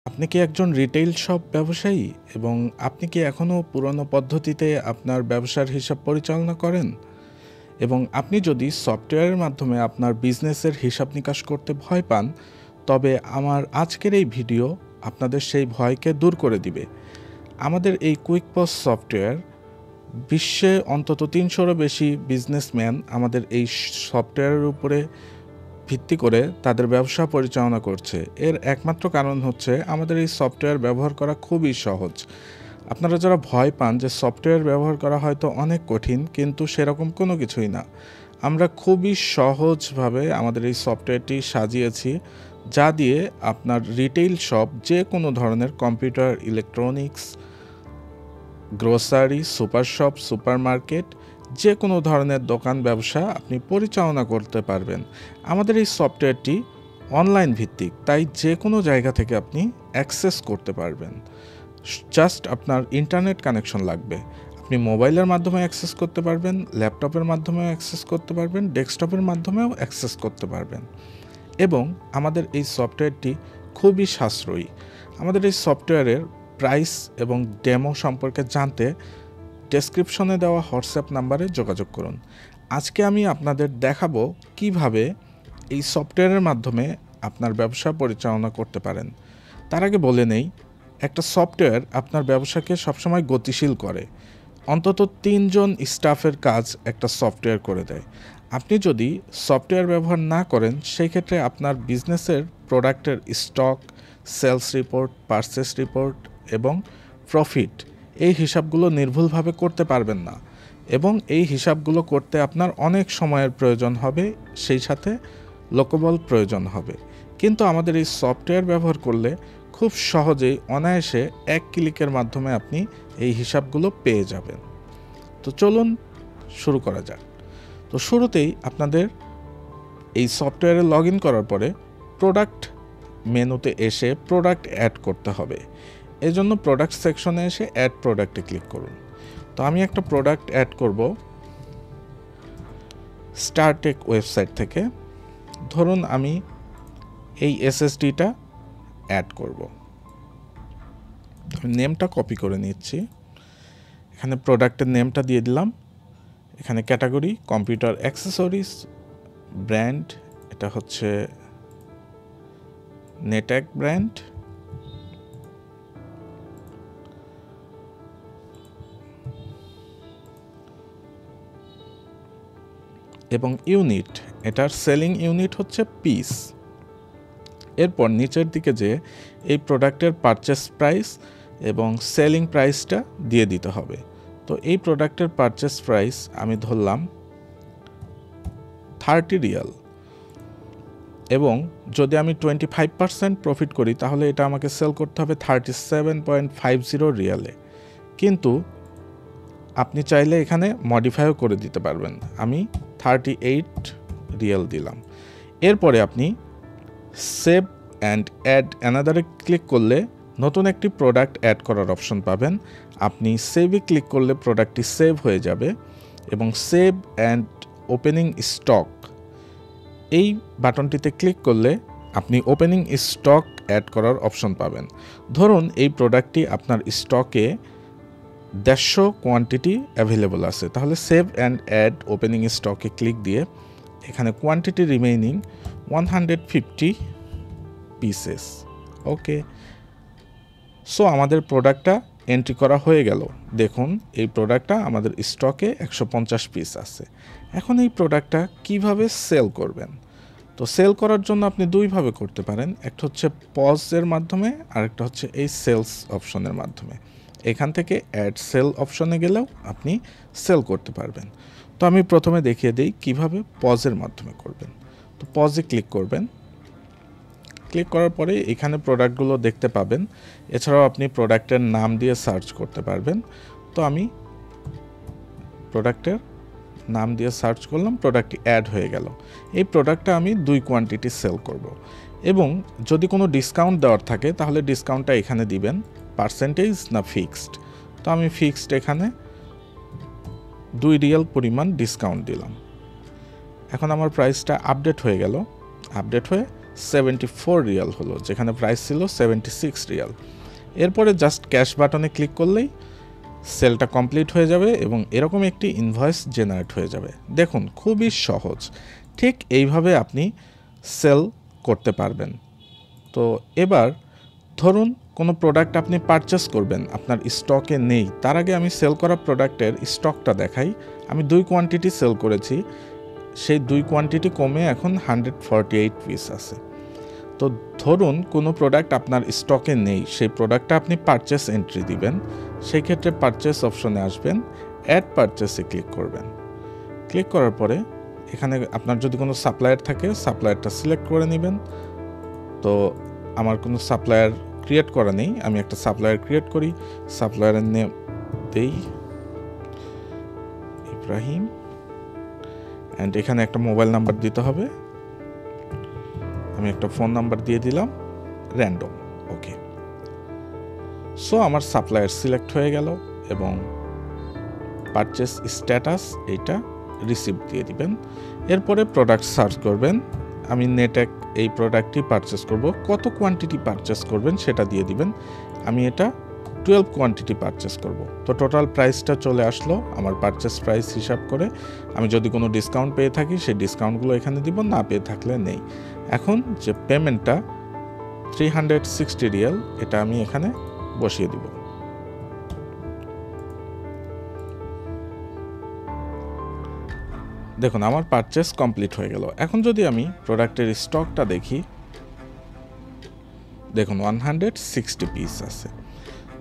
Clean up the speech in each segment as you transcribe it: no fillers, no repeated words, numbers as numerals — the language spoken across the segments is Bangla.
আপনি কি একজন রিটেইল শপ ব্যবসায়ী এবং আপনি কি এখনও পুরনো পদ্ধতিতে আপনার ব্যবসার হিসাব পরিচালনা করেন? এবং আপনি যদি সফটওয়্যারের মাধ্যমে আপনার বিজনেসের হিসাব নিকাশ করতে ভয় পান, তবে আমার আজকের এই ভিডিও আপনাদের সেই ভয়কে দূর করে দিবে। আমাদের এই কুইকপস সফটওয়্যার বিশ্বে অন্তত ৩০০-রও বেশি বিজনেসম্যান আমাদের এই সফটওয়্যারের উপরে ভিত্তি করে তাদের ব্যবসা পরিচালনা করছে। এর একমাত্র কারণ হচ্ছে আমাদের এই সফটওয়্যার ব্যবহার করা খুবই সহজ। আপনারা যারা ভয় পান যে সফটওয়্যার ব্যবহার করা হয়তো অনেক কঠিন, কিন্তু সেরকম কোনো কিছুই না। আমরা খুবই সহজভাবে আমাদের এই সফটওয়্যারটি সাজিয়েছি, যা দিয়ে আপনার রিটেইল শপ, যে কোনো ধরনের computer, electronics, grocery, super shop, supermarket, যে কোনো ধরনের দোকান ব্যবসা আপনি পরিচালনা করতে পারবেন। আমাদের এই সফটওয়্যারটি অনলাইন ভিত্তিক, তাই যে কোনো জায়গা থেকে আপনি অ্যাক্সেস করতে পারবেন। জাস্ট আপনার ইন্টারনেট কানেকশন লাগবে। আপনি মোবাইলের মাধ্যমে অ্যাক্সেস করতে পারবেন, ল্যাপটপের মাধ্যমেও অ্যাক্সেস করতে পারবেন, ডেস্কটপের মাধ্যমেও অ্যাক্সেস করতে পারবেন। এবং আমাদের এই সফটওয়্যারটি খুবই সাশ্রয়ী। আমাদের এই সফটওয়্যারের প্রাইস এবং ডেমো সম্পর্কে জানতে ডেসক্রিপশনে দেওয়া হোয়াটসঅ্যাপ নাম্বারে যোগাযোগ করুন। আজকে আমি আপনাদের দেখাবো কিভাবে এই সফটওয়্যারের মাধ্যমে আপনার ব্যবসা পরিচালনা করতে পারেন। তার আগে বলে নেই, একটা সফটওয়্যার আপনার ব্যবসাকে সবসময় গতিশীল করে। অন্তত ৩ জন স্টাফের কাজ একটা সফটওয়্যার করে দেয়। আপনি যদি সফটওয়্যার ব্যবহার না করেন, সেই ক্ষেত্রে আপনার বিজনেসের প্রোডাক্টের stock, sales report, purchase report এবং প্রফিট, এই হিসাবগুলো নির্ভুলভাবে করতে পারবেন না। এবং এই হিসাবগুলো করতে আপনার অনেক সময়ের প্রয়োজন হবে, সেই সাথে লোকবল প্রয়োজন হবে। কিন্তু আমাদের এই সফটওয়্যার ব্যবহার করলে খুব সহজেই অনায়াসে এক ক্লিকের মাধ্যমে আপনি এই হিসাবগুলো পেয়ে যাবেন। তো চলুন শুরু করা যাক। তো শুরুতেই আপনাদের এই সফটওয়্যারে লগ ইন করার পরে প্রোডাক্ট মেনুতে এসে প্রোডাক্ট অ্যাড করতে হবে। এজন্য প্রোডাক্ট সেকশনে এসে অ্যাড প্রোডাক্টে ক্লিক করুন। তো আমি একটা প্রোডাক্ট অ্যাড করব স্টারটেক ওয়েবসাইট থেকে। ধরুন আমি এই এসএসডিটা অ্যাড করব। নেমটা কপি করে নিচ্ছি, এখানে প্রোডাক্টের নেমটা দিয়ে দিলাম। এখানে ক্যাটাগরি কম্পিউটার অ্যাক্সেসরিজ, ব্র্যান্ড এটা হচ্ছে নেটঅ্যাক ব্র্যান্ড, এবং ইউনিট, এটার সেলিং ইউনিট হচ্ছে পিস। এরপর নিচের দিকে যে এই প্রোডাক্টের পারচেস প্রাইস এবং সেলিং প্রাইসটা দিয়ে দিতে হবে। তো এই প্রোডাক্টের পারচেস প্রাইস আমি ধরলাম 30 রিয়াল, এবং যদি আমি 25% প্রফিট করি তাহলে এটা আমাকে সেল করতে হবে 37.50 রিয়ালে। কিন্তু আপনি চাইলে এখানে মডিফাইও করে দিতে পারবেন। আমি 38 রিয়াল দিলাম। এরপরে আপনি সেভ অ্যান্ড অ্যাড অ্যানাদারে ক্লিক করলে নতুন একটি প্রোডাক্ট অ্যাড করার অপশন পাবেন। আপনি সেভে ক্লিক করলে প্রোডাক্টটি সেভ হয়ে যাবে, এবং সেভ অ্যান্ড ওপেনিং স্টক এই বাটনটিতে ক্লিক করলে আপনি ওপেনিং স্টক অ্যাড করার অপশন পাবেন। ধরুন এই প্রোডাক্টটি আপনার স্টকে 150 কোয়ান্টিটি অ্যাভেলেবল আছে, তাহলে সেভ অ্যান্ড অ্যাড ওপেনিং স্টকে ক্লিক দিয়ে এখানে কোয়ান্টিটি রিমেইনিং 150 পিসেস। ওকে, সো আমাদের প্রোডাক্টটা এন্ট্রি করা হয়ে গেল। দেখুন এই প্রোডাক্টটা আমাদের স্টকে 150 পিস আছে। এখন এই প্রোডাক্টটা কিভাবে সেল করবেন? তো সেল করার জন্য আপনি দুইভাবে করতে পারেন, একটা হচ্ছে পজের মাধ্যমে, আর একটা হচ্ছে এই সেলস অপশনের মাধ্যমে। এখান থেকে অ্যাড সেল অপশনে গেলেও আপনি সেল করতে পারবেন। তো আমি প্রথমে দেখিয়ে দিই কিভাবে পজের মাধ্যমে করবেন। তো পজে ক্লিক করবেন। ক্লিক করার পরে এখানে প্রোডাক্টগুলো দেখতে পাবেন। এছাড়াও আপনি প্রোডাক্টের নাম দিয়ে সার্চ করতে পারবেন। তো আমি প্রোডাক্টের নাম দিয়ে সার্চ করলাম, প্রোডাক্টটি অ্যাড হয়ে গেল। এই প্রোডাক্টটা আমি 2 কোয়ান্টিটি সেল করব, এবং যদি কোনো ডিসকাউন্ট দেওয়ার থাকে তাহলে ডিসকাউন্টটা এখানে দিবেন, পার্সেন্টেজ না ফিক্সড। তো আমি ফিক্সড এখানে 2 রিয়াল পরিমাণ ডিসকাউন্ট দিলাম। এখন আমার প্রাইসটা আপডেট হয়ে গেল। আপডেট হয়ে 74 রিয়াল হলো, যেখানে প্রাইস ছিল 76 রিয়াল। এরপরে জাস্ট ক্যাশ বাটনে ক্লিক করলেই সেলটা কমপ্লিট হয়ে যাবে এবং এরকম একটি ইনভয়েস জেনারেট হয়ে যাবে। দেখুন, খুবই সহজ। ঠিক এইভাবে আপনি সেল করতে পারবেন। তো এবার ধরুন কোনো প্রোডাক্ট আপনি পারচেস করবেন, আপনার স্টকে নেই, তার আগে আমি সেল করা প্রোডাক্টের স্টকটা দেখাই। আমি 2 কোয়ান্টিটি সেল করেছি, সেই 2 কোয়ান্টিটি কমে এখন 148 পিস আছে। তো ধরুন কোনো প্রোডাক্ট আপনার স্টকে নেই, সেই প্রোডাক্টটা আপনি পারচেস এন্ট্রি দিবেন। সেই ক্ষেত্রে পারচেস অপশনে আসবেন, অ্যাড পারচেসে ক্লিক করবেন। ক্লিক করার পরে এখানে আপনার যদি কোনো সাপ্লায়ার থাকে, সাপ্লায়ারটা সিলেক্ট করে নেবেন। তো আমার কোনো সাপ্লায়ার ক্রিয়েট করা নেই, আমি একটা সাপ্লায়ার ক্রিয়েট করি। সাপ্লায়ারের নেম দেই ইব্রাহিম, অ্যান্ড এখানে একটা মোবাইল নাম্বার দিতে হবে। আমি একটা ফোন নাম্বার দিয়ে দিলাম, র্যান্ডম। ওকে, সো আমার সাপ্লায়ার সিলেক্ট হয়ে গেল এবং পারচেস স্ট্যাটাস এইটা রিসিভ দিয়ে দিবেন। এরপরে প্রোডাক্ট সার্চ করবেন। আমি নেটে এই প্রোডাক্টটি পারচেস করব, কত কোয়ান্টিটি পারচেস করবেন সেটা দিয়ে দিবেন। আমি এটা 12 কোয়ান্টিটি পারচেস করব। তো টোটাল প্রাইসটা চলে আসলো আমার পারচেস প্রাইস হিসাব করে। আমি যদি কোনো ডিসকাউন্ট পেয়ে থাকি সেই ডিসকাউন্টগুলো এখানে দিব, না পেয়ে থাকলে নেই। এখন যে পেমেন্টটা 360 রিয়াল, এটা আমি এখানে বসিয়ে দিব। দেখুন আমার পারচেস কমপ্লিট হয়ে গেল। এখন যদি আমি প্রোডাক্টের স্টকটা দেখি, দেখুন 160 পিস আছে।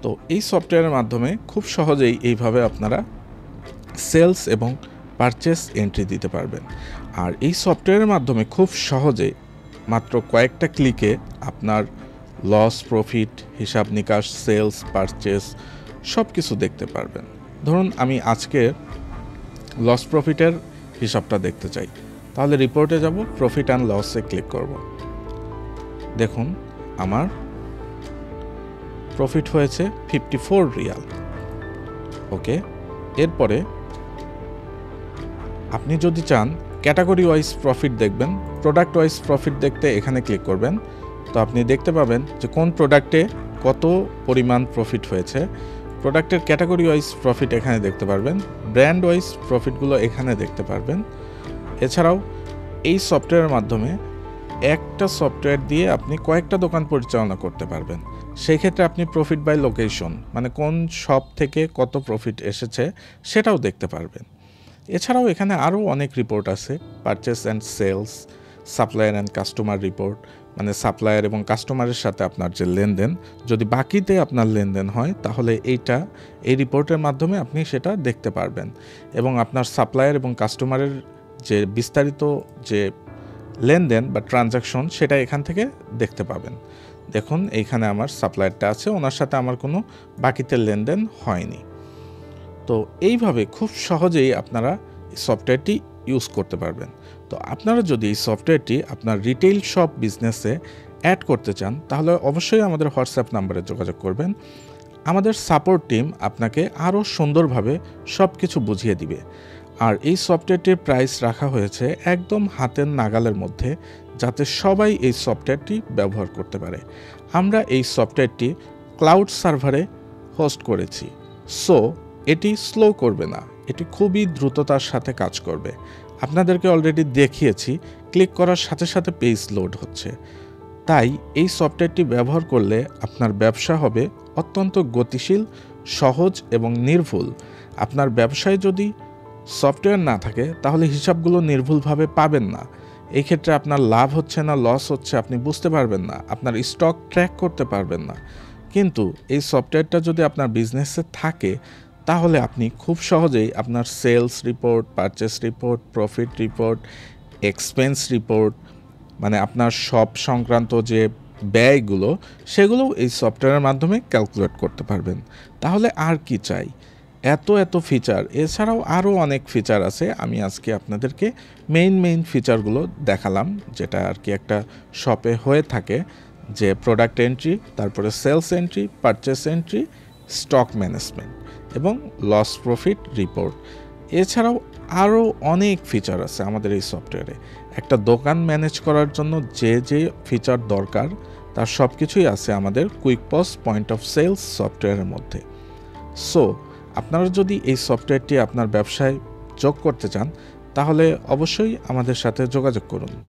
তো এই সফটওয়্যারের মাধ্যমে খুব সহজেই এইভাবে আপনারা সেলস এবং পারচেস এন্ট্রি দিতে পারবেন। আর এই সফটওয়্যারের মাধ্যমে খুব সহজে মাত্র কয়েকটা ক্লিকে আপনার লস, প্রফিট, হিসাব নিকাশ, সেলস, পারচেস সব কিছু দেখতে পারবেন। ধরুন আমি আজকে লস প্রফিটের হিসাবটা দেখতে চাই, তাহলে রিপোর্টে যাব, প্রফিট অ্যান্ড লসে ক্লিক করব। দেখুন আমার প্রফিট হয়েছে 54 রিয়াল। ওকে, এরপরে আপনি যদি চান ক্যাটাগরি ওয়াইজ প্রফিট দেখবেন, প্রোডাক্ট ওয়াইজ প্রফিট দেখতে এখানে ক্লিক করবেন। তো আপনি দেখতে পাবেন যে কোন প্রোডাক্টে কত পরিমাণ প্রফিট হয়েছে। প্রোডাক্টের ক্যাটাগরি ওয়াইজ প্রফিট এখানে দেখতে পারবেন, ব্র্যান্ড ওয়াইজ প্রফিটগুলো এখানে দেখতে পারবেন। এছাড়াও এই সফটওয়্যারের মাধ্যমে একটা সফটওয়্যার দিয়ে আপনি কয়েকটা দোকান পরিচালনা করতে পারবেন। সেই ক্ষেত্রে আপনি প্রফিট বাই লোকেশন, মানে কোন শপ থেকে কত প্রফিট এসেছে সেটাও দেখতে পারবেন। এছাড়াও এখানে আরও অনেক রিপোর্ট আছে, purchase and sales, supplier and customer report, মানে সাপ্লায়ার এবং কাস্টমারের সাথে আপনার যে লেনদেন, যদি বাকিতে আপনার লেনদেন হয় তাহলে এই রিপোর্টের মাধ্যমে আপনি সেটা দেখতে পারবেন এবং আপনার সাপ্লায়ার এবং কাস্টমারের যে বিস্তারিত যে লেনদেন বা ট্রানজাকশন সেটা এখান থেকে দেখতে পাবেন। দেখুন এইখানে আমার সাপ্লায়ারটা আছে, ওনার সাথে আমার কোনো বাকিতে লেনদেন হয়নি। তো এইভাবে খুব সহজেই আপনারা এই সফটওয়্যারটি ইউজ করতে পারবেন। তো আপনারা যদি এই সফটওয়্যারটি আপনার রিটেইল শপ বিজনেসে অ্যাড করতে চান তাহলে অবশ্যই আমাদের হোয়াটসঅ্যাপ নাম্বারে যোগাযোগ করবেন। আমাদের সাপোর্ট টিম আপনাকে আরও সুন্দরভাবে সব কিছু বুঝিয়ে দিবে। আর এই সফটওয়্যারটির প্রাইস রাখা হয়েছে একদম হাতের নাগালের মধ্যে, যাতে সবাই এই সফটওয়্যারটি ব্যবহার করতে পারে। আমরা এই সফটওয়্যারটি ক্লাউড সার্ভারে হোস্ট করেছি, সো এটি স্লো করবে না, এটি খুবই দ্রুততার সাথে কাজ করবে। আপনাদেরকে অলরেডি দেখিয়েছি, ক্লিক করার সাথে সাথে পেজ লোড হচ্ছে। তাই এই সফটওয়্যারটি ব্যবহার করলে আপনার ব্যবসা হবে অত্যন্ত গতিশীল, সহজ এবং নির্ভুল। আপনার ব্যবসায় যদি সফটওয়্যার না থাকে তাহলে হিসাবগুলো নির্ভুলভাবে পাবেন না। এই ক্ষেত্রে আপনার লাভ হচ্ছে না লস হচ্ছে আপনি বুঝতে পারবেন না, আপনার স্টক ট্র্যাক করতে পারবেন না। কিন্তু এই সফটওয়্যারটা যদি আপনার বিজনেসে থাকে তাহলে আপনি খুব সহজেই আপনার sales report, purchase report, profit report, expense report, মানে আপনার সব সংক্রান্ত যে ব্যয়গুলো সেগুলোও এই সফটওয়্যারের মাধ্যমে ক্যালকুলেট করতে পারবেন। তাহলে আর কি চাই? এত ফিচার, এছাড়াও আরও অনেক ফিচার আছে। আমি আজকে আপনাদেরকে মেইন ফিচারগুলো দেখালাম, যেটা আর কি একটা শপে হয়ে থাকে, যে প্রোডাক্ট এন্ট্রি, তারপরে sales entry, purchase entry, stock management এবং লস প্রফিট রিপোর্ট। এছাড়াও আরও অনেক ফিচার আছে আমাদের এই সফটওয়্যারে। একটা দোকান ম্যানেজ করার জন্য যে যে ফিচার দরকার তার সব কিছুই আছে আমাদের কুইকপস পয়েন্ট অফ সেলস সফটওয়্যারের মধ্যে। সো আপনারা যদি এই সফটওয়্যারটি আপনার ব্যবসায় যোগ করতে চান তাহলে অবশ্যই আমাদের সাথে যোগাযোগ করুন।